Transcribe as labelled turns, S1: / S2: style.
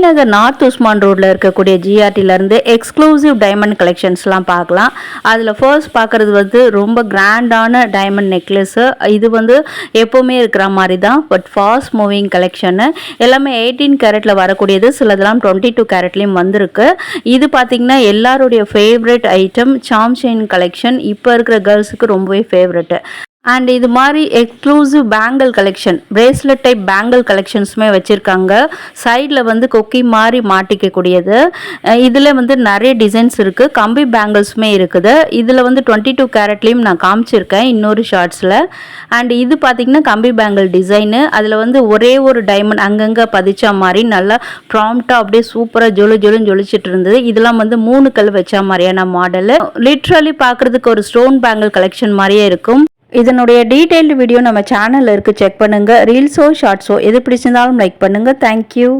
S1: நகர் north Usman ரோட்டில் இருக்கக்கூடிய ஜிஆர்டிலேருந்து exclusive diamond கலெக்ஷன்ஸ்லாம் பார்க்கலாம். அதில் ஃபர்ஸ்ட் பார்க்குறது வந்து ரொம்ப கிராண்டான டைமண்ட் நெக்லஸ்ஸு. இது வந்து எப்போவுமே இருக்கிற மாதிரி தான், பட் ஃபாஸ்ட் மூவிங் கலெக்ஷனு. எல்லாமே 18 கேரட்டில் வரக்கூடியது, சிலதெல்லாம் 22 கேரட்லேயும் வந்திருக்கு. இது பார்த்திங்கன்னா எல்லாருடைய ஃபேவரட் ஐட்டம், சாம் செயின் கலெக்ஷன். இப்போ இருக்கிற கேர்ள்ஸுக்கு ரொம்பவே ஃபேவரெட்டு. அண்ட் இது மாதிரி exclusive bangle collection, bracelet type bangle கலெக்ஷன்ஸுமே வச்சுருக்காங்க. சைடில் வந்து கொக்கி மாதிரி மாட்டிக்கக்கூடியது. இதில் வந்து நிறைய டிசைன்ஸ் இருக்குது. கம்பி பேங்கிள்ஸுமே இருக்குது. இதில் வந்து 22 கேரட்லேயும் நான் காமிச்சிருக்கேன் இன்னொரு ஷார்ட்ஸில். அண்ட் இது பார்த்திங்கன்னா கம்பி பேங்கிள் டிசைனு. அதில் வந்து ஒரே ஒரு டைமண்ட் அங்கங்கே பதிச்சா மாதிரி நல்லா ப்ராம்ப்டாக அப்படியே சூப்பராக ஜொலுன்னு ஜொலிச்சிட்டு இருந்தது. இதெல்லாம் வந்து 3 கல் வச்சா மாதிரியான மாடலு. லிட்ரலி பார்க்குறதுக்கு ஒரு ஸ்டோன் பேங்கிள் கலெக்ஷன் மாதிரியே இருக்கும். இதனுடைய டீட்டெயில்டு வீடியோ நம்ம சேனலில் இருக்குது, செக் பண்ணுங்கள். ரீல்ஸோ ஷார்ட்ஸோ எது பிடிச்சிருந்தாலும் லைக் பண்ணுங்கள். தேங்க்யூ.